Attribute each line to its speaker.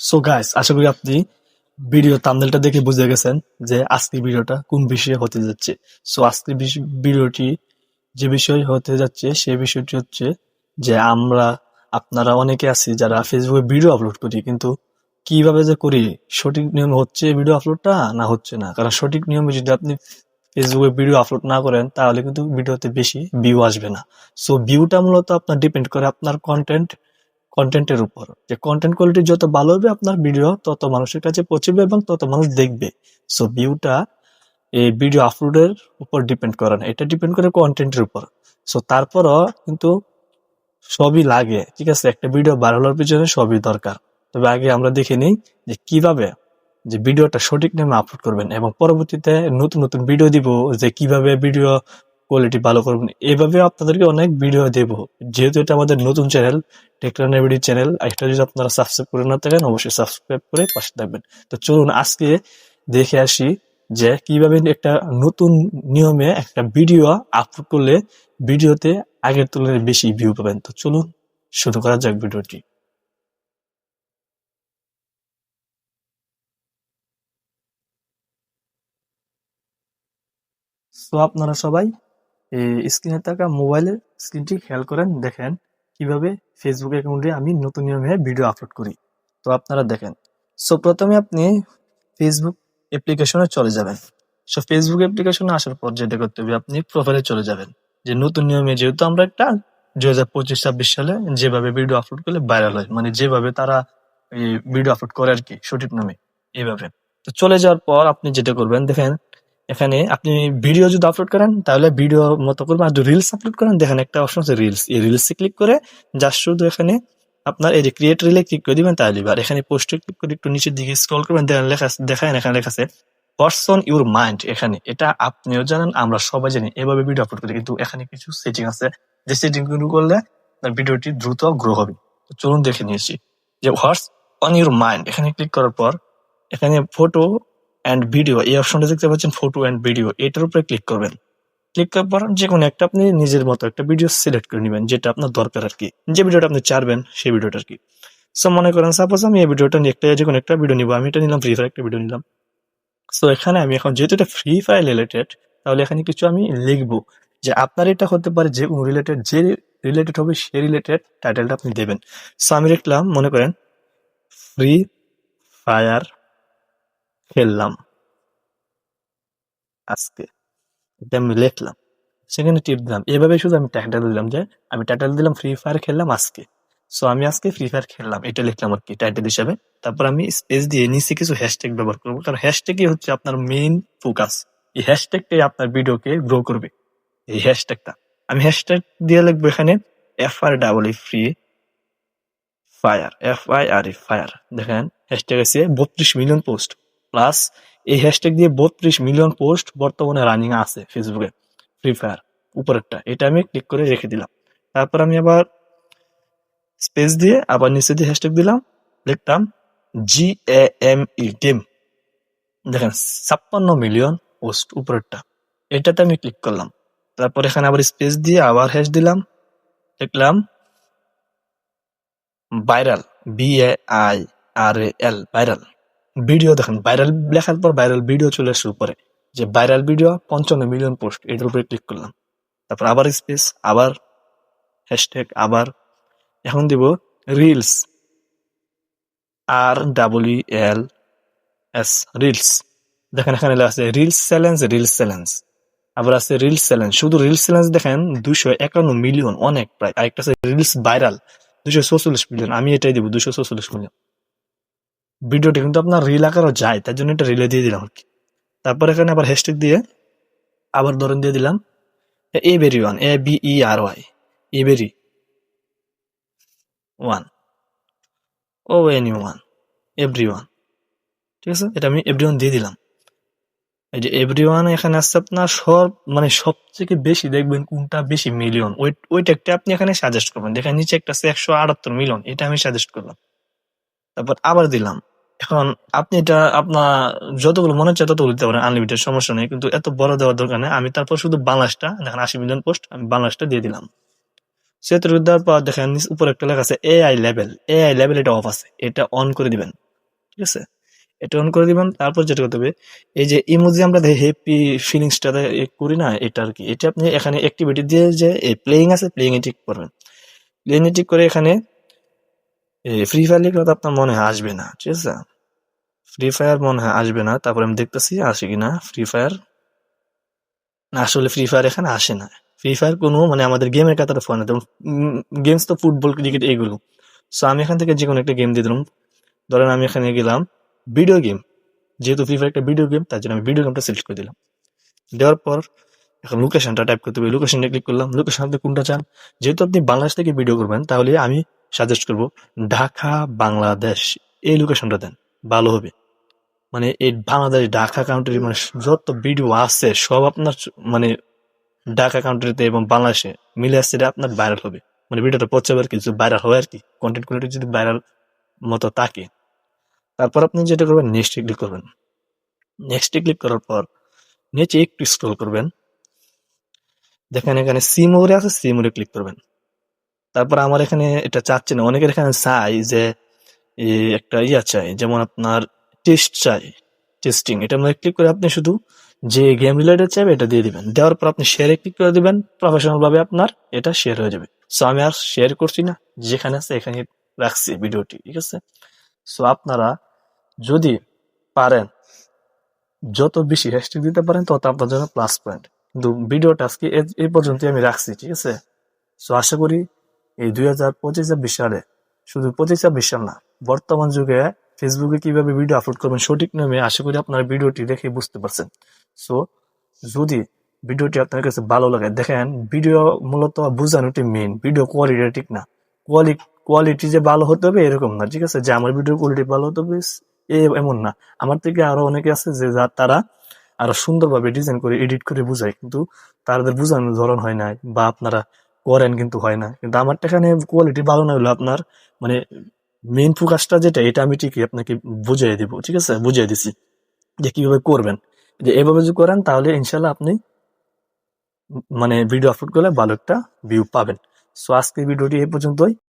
Speaker 1: So guys, আশা করি আপনি video থাম্বনেলটা দেখে বুঝে গেছেন যে আজকের ভিডিওটা কোন বিষয়ে হতে যাচ্ছে। সো আজকের ভিডিওটি যে বিষয় হতে যাচ্ছে সেই বিষয়টি হচ্ছে যে আপনারা অনেকে আছি যারা ফেসবুকে ভিডিও আপলোড করি, কিন্তু কিভাবে যে করি, সঠিক নিয়মে হচ্ছে ভিডিও আপলোডটা না হচ্ছে না। কারণ সঠিক নিয়মে যদি আপনি ফেসবুকে ভিডিও আপলোড না করেন তাহলে কিন্তু ভিডিওতে বেশি ভিউ আসবে না। সো ভিউটা মূলত আপনার ডিপেন্ড করে আপনার কন্টেন্টের উপর। যে কন্টেন্ট কোয়ালিটি যত ভালো হবে আপনার ভিডিও তত মানুষের কাছে পৌঁছবে এবং তত মানুষ দেখবে। সো ভিউটা এই ভিডিও আপলোডের উপর ডিপেন্ড করে না, এটা ডিপেন্ড করে কন্টেন্টের উপর। সো তারপরও কিন্তু সবই লাগে, ঠিক আছে, একটা ভিডিও ভাইরাল হওয়ার পিছনে সবই দরকার। তবে আগে আমরা দেখে নিই যে কিভাবে যে ভিডিওটা সঠিক নিয়মে আপলোড করবেন, এবং পরবর্তীতে নতুন নতুন ভিডিও দিব যে কিভাবে ভিডিও কোয়ালিটি ভালো করবেন। এভাবে আপনাদেরকে অনেক ভিডিও দেব, যেহেতু এটা আমাদের নতুন চ্যানেল, টেকরান এভিডি চ্যানেল। এটা যদি আপনারা সাবস্ক্রাইব করে না থাকেন অবশ্যই সাবস্ক্রাইব করে পাশে থাকবেন। তো চলুন আজকে দেখে আসি যে কিভাবে একটা নতুন নিয়মে একটা ভিডিও আপলোড করলে ভিডিওতে আগের তুলনায় বেশি ভিউ পাবেন। তো চলুন শুরু করা যাক ভিডিওটি। তো আপনারা সবাই এই স্ক্রিনে থাকা মোবাইলের স্ক্রিনটি খেয়াল করেন, দেখেন কিভাবে ফেসবুক অ্যাকাউন্টে আমি নতুন নিয়মে ভিডিও আপলোড করি। তো আপনারা দেখেন। সো প্রথমে আপনি ফেসবুক অ্যাপ্লিকেশনে চলে যাবেন। সো ফেসবুক অ্যাপ্লিকেশনে আসার পর যেটা করতে হবে, আপনি প্রোফাইলে চলে যাবেন। যে নতুন নিয়মে যেহেতু আমরা একটা 2025-26 সালে যেভাবে ভিডিও আপলোড করলে ভাইরাল হয়, মানে যেভাবে তারা এই ভিডিও আপলোড করে আর কি সঠিক নামে, এইভাবে। তো চলে যাওয়ার পর আপনি যেটা করবেন, দেখেন এখানে আপনি ভিডিও যদি আপলোড করেন তাহলে ভিডিও মতো করবেন, আর যদি রিলস আপলোড করেন দেখেন একটা অপশন আছে রিলস। এই রিলসে ক্লিক করে জাস্ট শুধু এখানে আপনার এই যে ক্রিয়েট রিলে ক্লিক করে দিবেন, তাহলে আর এখানে পোস্টে ক্লিক করে একটু নিচের দিকে স্ক্রল করবেন, দেখেন লেখা দেখেন এখানে লেখা আছে হোয়াটস অন ইউর মাইন্ড। এখানে এটা আপনিও জানেন, আমরা সবাই জানি এভাবে ভিডিও আপলোড করি, কিন্তু এখানে কিছু সেটিং আছে যে সেটিং গুলো করলে আপনার ভিডিওটি দ্রুত গ্রো হবে। তো চলুন দেখে নিয়েছি যে হোয়াটস অন ইউর মাইন্ড। এখানে ক্লিক করার পর এখানে ফটো অ্যান্ড ভিডিও, এই অপশনটা দেখতে পাচ্ছেন ফটো অ্যান্ড ভিডিও, এটার উপরে ক্লিক করবেন। ক্লিক করার পর যে কোনো একটা আপনি নিজের মতো একটা ভিডিও সিলেক্ট করে নেবেন, যেটা আপনার দরকার আর কি, যে ভিডিওটা আপনি চাইবেন সেই ভিডিওটা আর কি। সো মনে করেন সাপোজ আমি এই ভিডিওটা নিয়ে একটা যে কোনো একটা ভিডিও নিবো, আমি এটা নিলাম ফ্রি ফায়ার একটা ভিডিও নিলাম। সো এখানে আমি এখন যেহেতু এটা ফ্রি ফায়ার রিলেটেড, তাহলে এখানে কিছু আমি লিখবো যে আপনার এটা হতে পারে যে কোনো রিলেটেড, যে রিলেটেড হবে সেই রিলেটেড টাইটেলটা আপনি দেবেন। সো আমি লিখলাম মনে করেন ফ্রি ফায়ার খেললাম আজকে, এটা আমি লিখলাম, সেখানে টিপ দিলাম। এভাবে শুধু আমি টাইটেল দিলাম যে আমি টাইটেল দিলাম ফ্রি ফায়ার খেললাম আজকে। সো আমি আজকে ফ্রি ফায়ার খেললাম এটা লিখলাম আর কি টাইটেল হিসাবে। তারপর আমি স্পেস দিয়ে নিচে কিছু হ্যাশট্যাগ ব্যবহার করবো, কারণ হ্যাশট্যাগই হচ্ছে আপনার মেইন ফোকাস। এই হ্যাশট্যাগটাই আপনার ভিডিওকে গ্রো করবে। এই হ্যাশট্যাগটা আমি হ্যাশট্যাগ দিয়ে লিখবো এখানে FR free fire, FIRE fire. দেখেন হ্যাশট্যাগ আছে 32 মিলিয়ন পোস্ট প্লাস। এই হ্যাশট্যাগ দিয়ে 32 মিলিয়ন পোস্ট বর্তমানে রানিং আছে ফেসবুকে ফ্রি ফায়ার উপরেরটা। এটা আমি ক্লিক করে রেখে দিলাম। তারপর আমি আবার স্পেস দিয়ে আবার নিচে দিয়ে হ্যাশট্যাগ দিলাম, লিখতাম GAME। দেখেন 56 মিলিয়ন পোস্ট উপরেরটা, এটাতে আমি ক্লিক করলাম। তারপর এখানে আবার স্পেস দিয়ে আবার হ্যাশ দিলাম, লিখলাম ভাইরাল, VAIRAL ভাইরাল ভিডিও। দেখেন ভাইরাল লেখার পর ভাইরাল ভিডিও চলে আসে উপরে, যে ভাইরাল ভিডিও 55 মিলিয়ন পোস্ট, এটার উপরে ক্লিক করলাম। তারপর আবার স্পেস, আবার হ্যাশট্যাগ, আবার এখন দিব রিলস, REELS রিলস। দেখেন এখানে লেখা আছে রিলস চ্যালেঞ্জ, রিলস চ্যালেঞ্জ। আবার আছে রিলস চ্যালেঞ্জ, শুধু রিলস চ্যালেঞ্জ দেখেন 251 মিলিয়ন, অনেক প্রায়। আরেকটা আছে রিলস ভাইরাল 244 মিলিয়ন, আমি এটাই দিব 244 মিলিয়ন। ভিডিওটা কিন্তু আপনার রিল আকারও যায়, তার জন্য এটা রিলে দিয়ে দিলাম আর কি। তারপর এখানে আবার হ্যাশট্যাগ দিয়ে আবার ধরেন দিয়ে দিলাম every one, ABERY every one, ONE every one. ঠিক আছে, এটা আমি এভরি ওয়ান দিয়ে দিলাম। এই যে এভরি ওয়ান এখানে আসছে আপনার সব, মানে সবথেকে বেশি দেখবেন কোনটা বেশি মিলিয়ন, ওই ট্যাগটা আপনি এখানে সাজেস্ট করবেন। দেখেন নিচে একটা আছে 178 মিলিয়ন, এটা আমি সাজেস্ট করলাম। তারপর আবার দিলাম। এখন আপনি এটা আপনার যতগুলো মনে হচ্ছে ততগুলো দিতে পারেন, আনলিমিটেড, সমস্যা নেই, কিন্তু এত বড় দেওয়ার দরকার নেই। আমি তারপর শুধু বাংলাদেশটা, দেখেন 80 মিলিয়ন পোস্ট, আমি বাংলাদেশটা দিয়ে দিলাম। সেটা দেওয়ার পর দেখেন উপরে একটা লেখা আছে AI লেভেল, এটা অফ আছে, এটা অন করে দিবেন। ঠিক আছে, এটা অন করে দিবেন। তারপর যেটা করতে হবে, এই যে ইমোজি আমরা হ্যাপি ফিলিংসটা করি না, এটা আর কি, এটা আপনি এখানে অ্যাক্টিভিটি দিয়ে যে প্লেইং আছে, প্লেইং এ টিক করবেন। প্লেইং এ টিক করে এখানে ফ্রি ফায়ার লিখলে তো আপনার মনে হয় আসবে না, ঠিক আছে, ফ্রি ফায়ার মনে হয় আসবে না। তারপর আমি দেখতেছি আসে কিনা ফ্রি ফায়ার। না, আসলে ফ্রি ফায়ার এখানে আসে না। ফ্রি ফায়ার কোনো মানে আমাদের গেমের কাতারে পড়ে না, যেমন গেমস তো ফুটবল ক্রিকেট এইগুলো। সো আমি এখান থেকে যে কোনো একটা গেম দিয়ে দিলাম। ধরেন আমি এখানে গেলাম ভিডিও গেম, যেহেতু ফ্রি ফায়ার একটা ভিডিও গেম, তার জন্য আমি ভিডিও গেমটা সিলেক্ট করে দিলাম। দেওয়ার পর এখন লোকেশনটা টাইপ করতে হবে, লোকেশনটা ক্লিক করলাম। লোকেশন আপনি কোনটা চান, যেহেতু আপনি বাংলাদেশ থেকে ভিডিও করবেন তাহলে আমি সাজেস্ট করব ঢাকা বাংলাদেশ, এই লোকেশনটা দেন, ভালো হবে। মানে এই বাংলাদেশ ঢাকা কান্ট্রি মানে যত ভিডিও আছে সব আপনার মানে ঢাকা কান্ট্রিতে এবং বাংলাদেশে মিলে আসছে, এটা আপনার ভাইরাল হবে। মানে ভিডিওটা পৌঁছাবে আর কি, যদি ভাইরাল হয় আর কি, কন্টেন্ট কোয়ালিটি যদি ভাইরাল মতো থাকে। তারপর আপনি যেটা করবেন, নেক্সট ক্লিক করবেন। নেক্সট ক্লিক করার পর নিচে একটু স্ক্রল করবেন, দেখেন এখানে সি মোরে আছে, সি মোরে ক্লিক করবেন। তারপর আমার এখানে এটা চাচ্ছে না, অনেকের এখানে চাই যে একটা ইয়া চাই, যেমন আপনার টেস্ট চাই, টেস্টিং, এটা মধ্যে ক্লিক করে আপনি শুধু যে গেম রিলেটেড চাইবে এটা দিয়ে দিবেন। দেওয়ার পর আপনি শেয়ারে ক্লিক করে দিবেন, প্রফেশনাল ভাবে আপনার এটা শেয়ার হয়ে যাবে। সো আমি আর শেয়ার করছি না, যেখানে আছে এখানে রাখছি ভিডিওটি, ঠিক আছে। সো আপনারা যদি পারেন যত বেশি হ্যাশট্যাগ দিতে পারেন তত আপনার জন্য প্লাস পয়েন্ট। কিন্তু ভিডিওটা আজকে এই পর্যন্তই আমি রাখছি, ঠিক আছে। সো আশা করি এই 2025-26 সালে, শুধু 25-26 সাল না, বর্তমান যুগে ফেসবুকে কিভাবে ভিডিও আপলোড করবেন সঠিক নিয়মে, আশা করি আপনার ভিডিওটি দেখে বুঝতে পারছেন। সো যদি ভিডিওটি আপনার কাছে ভালো লাগে, দেখেন ভিডিও মূলত বোঝানোটি মেইন, ভিডিও কোয়ালিটি ঠিক না, কোয়ালিটি যে ভালো হতে হবে এরকম না, ঠিক আছে, যে আমার ভিডিও কোয়ালিটি ভালো হতে হবে এমন না। আমার থেকে আরো অনেকে আছে যে তারা আরো সুন্দরভাবে ডিজাইন করে এডিট করে বুঝায়, কিন্তু তাদের বোঝানোর ধরন হয় না, বা আপনারা করেন কিন্তু হয় না। কিন্তু আমার এখানে কোয়ালিটি ভালো না হলে আপনার মানে মেইন ফোকাসটা যেটা, এটা আমি ঠিকই আপনাকে বুঝিয়ে দিব, ঠিক আছে, বুঝিয়ে দিছি যে কিভাবে করবেন। যে এভাবে যদি করেন তাহলে ইনশাল্লাহ আপনি মানে ভিডিও আপলোড করলে ভালো একটা ভিউ পাবেন। সো আজকে ভিডিওটি এই পর্যন্তই।